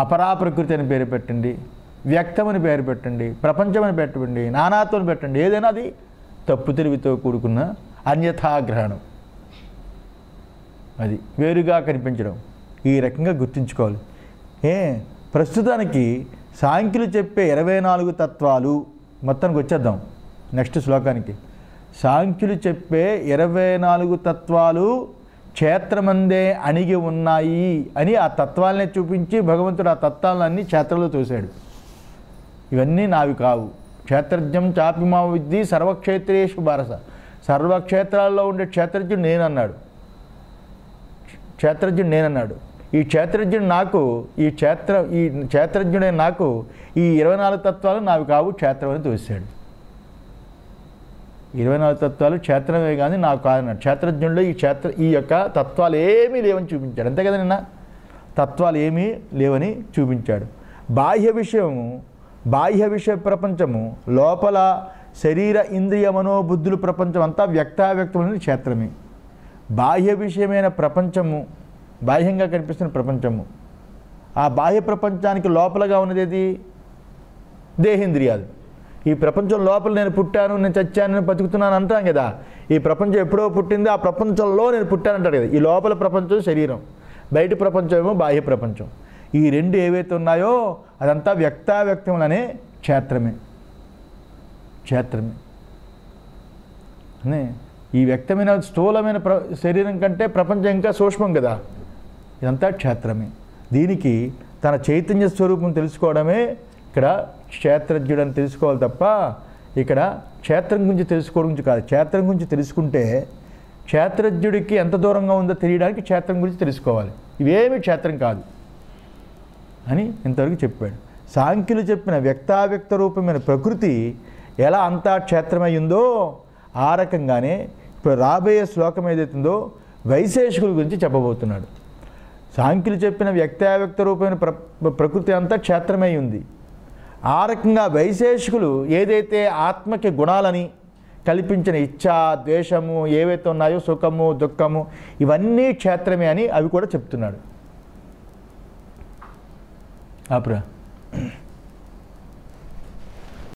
అపరా ప్రకృతి అని పేరు పెట్టండి, వ్యక్తం అని పేరు పెట్టండి, ప్రపంచం అని పెట్టండి, నానాత్వం అని పెట్టండి, ఏదైనా అది తప్పు తెలివితో కూడుకున్న అన్యథాగ్రహణం. అది వేరుగా కనిపించడం. ఈ రకంగా గుర్తుంచుకోవాలి. ప్రస్తుతానికి సాంఖ్యులు చెప్పే 24 తత్వాలు మొత్తానికి వచ్చేద్దాం నెక్స్ట్ శ్లోకానికి. సాంఖ్యులు చెప్పే 24 తత్వాలు క్షేత్రమందే అణిగి ఉన్నాయి అని ఆ తత్వాలనే చూపించి భగవంతుడు ఆ తత్వాలన్నీ క్షేత్రంలో తోశాడు. ఇవన్నీ నావి కావు. క్షేత్రజ్ఞం చాపిమా విద్ది సర్వక్షేత్రేషు భారస. సర్వక్షేత్రాల్లో ఉండే క్షేత్రజ్ఞుడు నేనన్నాడు. క్షేత్రజ్ఞుడు నేనన్నాడు. ఈ క్షేత్రజ్ఞుడు నాకు ఈ క్షేత్రజ్ఞుడే నాకు ఈ 24 తత్వాలు నావి కావు, క్షేత్రం అని తోశాడు. 24 తత్వాలు క్షేత్రమే కానీ నాకు కాదన్నాడు. క్షేత్రజ్ఞుల్లో ఈ యొక్క తత్వాలు ఏమీ లేవని చూపించాడు. అంతే కదా, నిన్న తత్వాలు ఏమీ లేవని చూపించాడు. బాహ్య విషయ ప్రపంచము, లోపల శరీర ఇంద్రియ మనోబుద్ధుల ప్రపంచం అంతా వ్యక్తావ్యక్తమైన క్షేత్రమే. బాహ్య విషయమైన ప్రపంచము, బాహ్యంగా కనిపిస్తున్న ప్రపంచము, ఆ బాహ్య ప్రపంచానికి లోపలగా ఉన్నది ఏది? దేహేంద్రియాలు. ఈ ప్రపంచం లోపల నేను పుట్టాను, నేను చచ్చాను, నేను బతుకుతున్నాను అంటాను కదా. ఈ ప్రపంచం ఎప్పుడో పుట్టింది, ఆ ప్రపంచంలో నేను పుట్టానంటాడు కదా. ఈ లోపల ప్రపంచం శరీరం, బయట ప్రపంచం ఏమో బాహ్య ప్రపంచం. ఈ రెండు ఏవైతే ఉన్నాయో అదంతా వ్యక్తావ్యక్తములనే క్షేత్రమే. ఈ వ్యక్తమైన స్థూలమైన శరీరం కంటే ప్రపంచం ఇంకా సూక్ష్మం కదా. ఇదంతా క్షేత్రమే. దీనికి తన చైతన్య స్వరూపం తెలుసుకోవడమే ఇక్కడ క్షేత్రజ్ఞుడని తెలుసుకోవాలి తప్ప ఇక్కడ క్షేత్రం గురించి తెలుసుకోవడం గురించి కాదు. క్షేత్రం గురించి తెలుసుకుంటే క్షేత్రజ్ఞుడికి ఎంత దూరంగా ఉందో తెలియడానికి క్షేత్రం గురించి తెలుసుకోవాలి. ఇవేమీ క్షేత్రం కాదు అని ఇంతవరకు చెప్పాడు. సాంఖ్యులు చెప్పిన వ్యక్తావ్యక్త రూపమైన ప్రకృతి ఎలా అంతా క్షేత్రమై ఉందో ఆ రకంగానే ఇప్పుడు రాబోయే శ్లోకం ఏదైతుందో వైశేషికుల గురించి చెప్పబోతున్నాడు. సాంఖ్యులు చెప్పిన వ్యక్తావ్యక్త రూపమైన ప్రకృతి అంతా క్షేత్రమై ఉంది. ఆ రకంగా వైశేషికులు ఏదైతే ఆత్మకి గుణాలని కల్పించిన ఇచ్ఛ, ద్వేషము ఏవైతే ఉన్నాయో, సుఖము, దుఃఖము, ఇవన్నీ క్షేత్రమే అని అవి కూడా చెప్తున్నాడు. ఆపురా.